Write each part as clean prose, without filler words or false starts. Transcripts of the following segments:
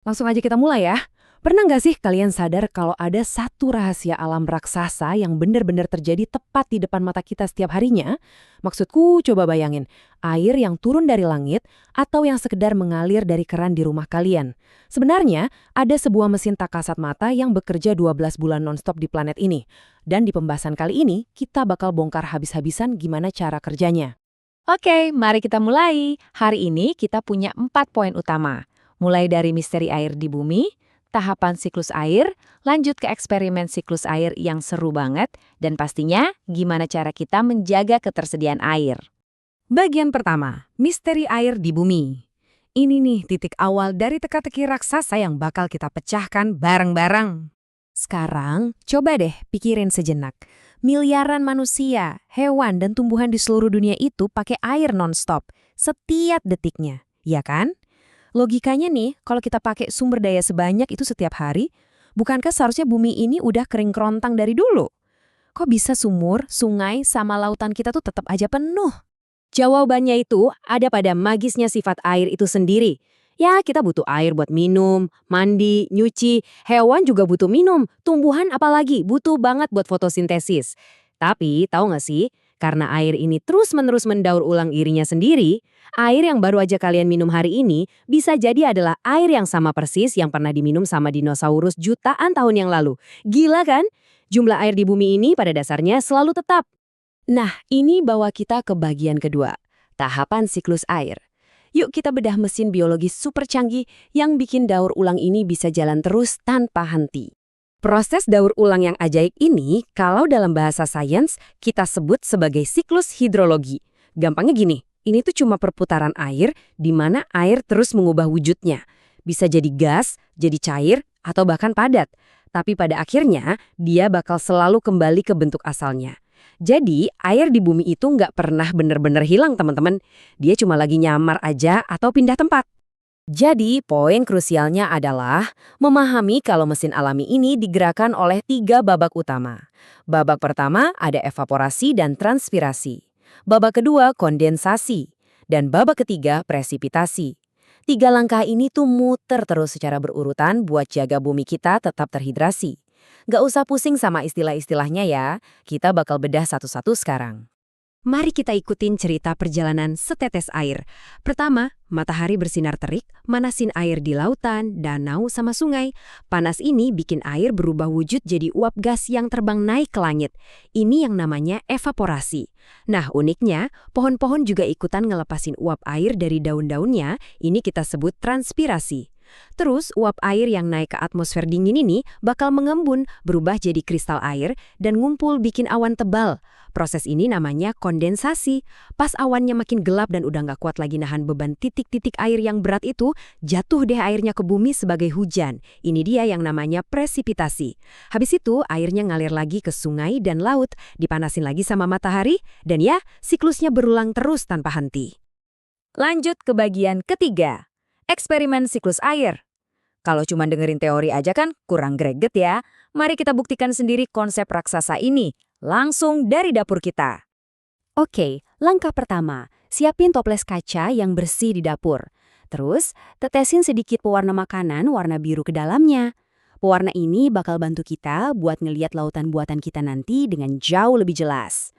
Langsung aja kita mulai ya. Pernah nggak sih kalian sadar kalau ada satu rahasia alam raksasa yang benar-benar terjadi tepat di depan mata kita setiap harinya? Maksudku, coba bayangin, air yang turun dari langit atau yang sekedar mengalir dari keran di rumah kalian. Sebenarnya, ada sebuah mesin tak kasat mata yang bekerja 12 bulan nonstop di planet ini. Dan di pembahasan kali ini, kita bakal bongkar habis-habisan gimana cara kerjanya. Oke, mari kita mulai. Hari ini kita punya 4 poin utama. Mulai dari misteri air di bumi, tahapan siklus air, lanjut ke eksperimen siklus air yang seru banget, dan pastinya gimana cara kita menjaga ketersediaan air. Bagian pertama, misteri air di bumi. Ini nih titik awal dari teka-teki raksasa yang bakal kita pecahkan bareng-bareng. Sekarang, coba deh pikirin sejenak. Miliaran manusia, hewan, dan tumbuhan di seluruh dunia itu pakai air non-stop, setiap detiknya, ya kan? Logikanya nih, kalau kita pakai sumber daya sebanyak itu setiap hari, bukankah seharusnya bumi ini udah kering kerontang dari dulu? Kok bisa sumur, sungai, sama lautan kita tuh tetap aja penuh? Jawabannya itu ada pada magisnya sifat air itu sendiri. Ya, kita butuh air buat minum, mandi, nyuci, hewan juga butuh minum, tumbuhan apalagi butuh banget buat fotosintesis. Tapi, tahu nggak sih, karena air ini terus-menerus mendaur ulang dirinya sendiri, air yang baru aja kalian minum hari ini bisa jadi adalah air yang sama persis yang pernah diminum sama dinosaurus jutaan tahun yang lalu. Gila kan? Jumlah air di bumi ini pada dasarnya selalu tetap. Nah, ini bawa kita ke bagian kedua, tahapan siklus air. Yuk kita bedah mesin biologis super canggih yang bikin daur ulang ini bisa jalan terus tanpa henti. Proses daur ulang yang ajaib ini, kalau dalam bahasa sains, kita sebut sebagai siklus hidrologi. Gampangnya gini, ini tuh cuma perputaran air di mana air terus mengubah wujudnya. Bisa jadi gas, jadi cair, atau bahkan padat. Tapi pada akhirnya, dia bakal selalu kembali ke bentuk asalnya. Jadi, air di bumi itu nggak pernah benar-benar hilang, teman-teman. Dia cuma lagi nyamar aja atau pindah tempat. Jadi, poin krusialnya adalah memahami kalau mesin alami ini digerakkan oleh 3 babak utama. Babak pertama ada evaporasi dan transpirasi. Babak kedua kondensasi. Dan babak ketiga presipitasi. 3 langkah ini tuh muter terus secara berurutan buat jaga bumi kita tetap terhidrasi. Nggak usah pusing sama istilah-istilahnya ya, kita bakal bedah satu-satu sekarang. Mari kita ikutin cerita perjalanan setetes air. Pertama, matahari bersinar terik, manasin air di lautan, danau, sama sungai. Panas ini bikin air berubah wujud jadi uap gas yang terbang naik ke langit. Ini yang namanya evaporasi. Nah, uniknya, pohon-pohon juga ikutan ngelepasin uap air dari daun-daunnya, ini kita sebut transpirasi. Terus, uap air yang naik ke atmosfer dingin ini bakal mengembun, berubah jadi kristal air, dan ngumpul bikin awan tebal. Proses ini namanya kondensasi. Pas awannya makin gelap dan udah nggak kuat lagi nahan beban titik-titik air yang berat itu, jatuh deh airnya ke bumi sebagai hujan. Ini dia yang namanya presipitasi. Habis itu, airnya ngalir lagi ke sungai dan laut, dipanasin lagi sama matahari, dan ya, siklusnya berulang terus tanpa henti. Lanjut ke bagian ketiga. Eksperimen siklus air. Kalau cuma dengerin teori aja kan kurang greget ya. Mari kita buktikan sendiri konsep raksasa ini, langsung dari dapur kita. Oke, langkah pertama, siapin toples kaca yang bersih di dapur. Terus, tetesin sedikit pewarna makanan warna biru ke dalamnya. Pewarna ini bakal bantu kita buat ngeliat lautan buatan kita nanti dengan jauh lebih jelas.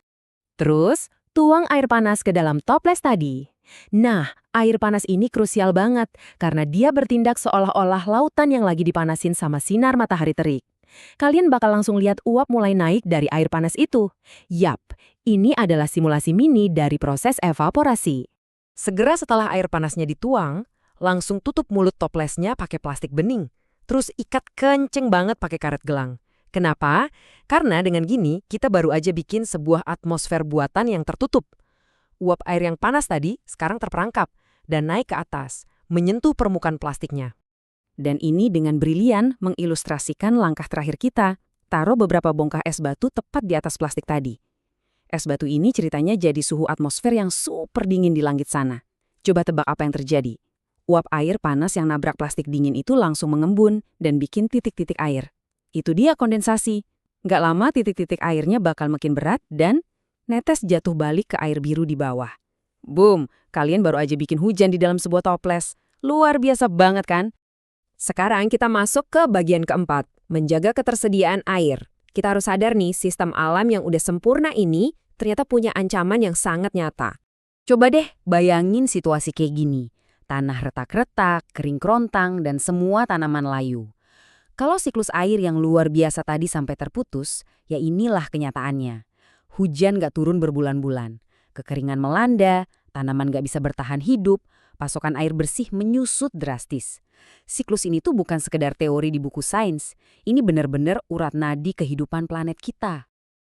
Terus, tuang air panas ke dalam toples tadi. Nah, air panas ini krusial banget karena dia bertindak seolah-olah lautan yang lagi dipanasin sama sinar matahari terik. Kalian bakal langsung lihat uap mulai naik dari air panas itu. Yap, ini adalah simulasi mini dari proses evaporasi. Segera setelah air panasnya dituang, langsung tutup mulut toplesnya pakai plastik bening. Terus ikat kenceng banget pakai karet gelang. Kenapa? Karena dengan gini, kita baru aja bikin sebuah atmosfer buatan yang tertutup. Uap air yang panas tadi sekarang terperangkap dan naik ke atas, menyentuh permukaan plastiknya. Dan ini dengan brilian mengilustrasikan langkah terakhir kita, taruh beberapa bongkah es batu tepat di atas plastik tadi. Es batu ini ceritanya jadi suhu atmosfer yang super dingin di langit sana. Coba tebak apa yang terjadi. Uap air panas yang nabrak plastik dingin itu langsung mengembun dan bikin titik-titik air. Itu dia kondensasi. Nggak lama titik-titik airnya bakal makin berat dan netes jatuh balik ke air biru di bawah. Boom, kalian baru aja bikin hujan di dalam sebuah toples. Luar biasa banget kan? Sekarang kita masuk ke bagian keempat, menjaga ketersediaan air. Kita harus sadar nih, sistem alam yang udah sempurna ini ternyata punya ancaman yang sangat nyata. Coba deh bayangin situasi kayak gini. Tanah retak-retak, kering kerontang, dan semua tanaman layu. Kalau siklus air yang luar biasa tadi sampai terputus, ya inilah kenyataannya. Hujan nggak turun berbulan-bulan. Kekeringan melanda, tanaman nggak bisa bertahan hidup, pasokan air bersih menyusut drastis. Siklus ini tuh bukan sekedar teori di buku sains, ini benar-benar urat nadi kehidupan planet kita.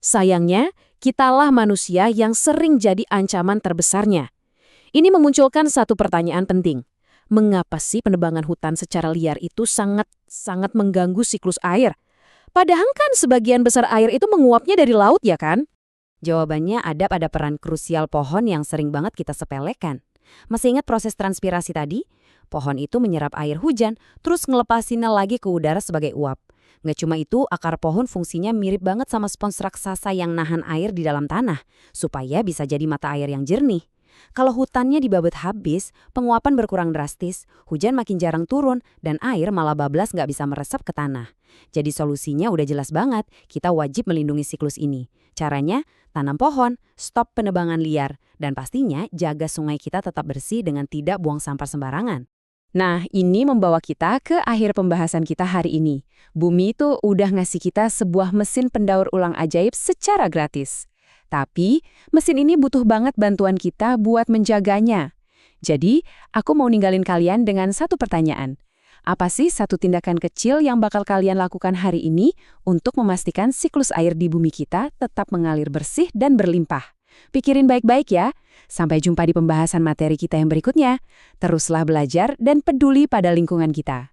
Sayangnya, kitalah manusia yang sering jadi ancaman terbesarnya. Ini memunculkan satu pertanyaan penting. Mengapa sih penebangan hutan secara liar itu sangat mengganggu siklus air? Padahal kan sebagian besar air itu menguapnya dari laut ya kan? Jawabannya ada pada peran krusial pohon yang sering banget kita sepelekan. Masih ingat proses transpirasi tadi? Pohon itu menyerap air hujan, terus ngelepasinnya lagi ke udara sebagai uap. Nggak cuma itu, akar pohon fungsinya mirip banget sama spons raksasa yang nahan air di dalam tanah, supaya bisa jadi mata air yang jernih. Kalau hutannya dibabat habis, penguapan berkurang drastis, hujan makin jarang turun, dan air malah bablas nggak bisa meresap ke tanah. Jadi solusinya udah jelas banget, kita wajib melindungi siklus ini. Caranya, tanam pohon, stop penebangan liar, dan pastinya jaga sungai kita tetap bersih dengan tidak buang sampah sembarangan. Nah, ini membawa kita ke akhir pembahasan kita hari ini. Bumi itu udah ngasih kita sebuah mesin pendaur ulang ajaib secara gratis. Tapi, mesin ini butuh banget bantuan kita buat menjaganya. Jadi, aku mau ninggalin kalian dengan satu pertanyaan. Apa sih satu tindakan kecil yang bakal kalian lakukan hari ini untuk memastikan siklus air di bumi kita tetap mengalir bersih dan berlimpah? Pikirin baik-baik ya. Sampai jumpa di pembahasan materi kita yang berikutnya. Teruslah belajar dan peduli pada lingkungan kita.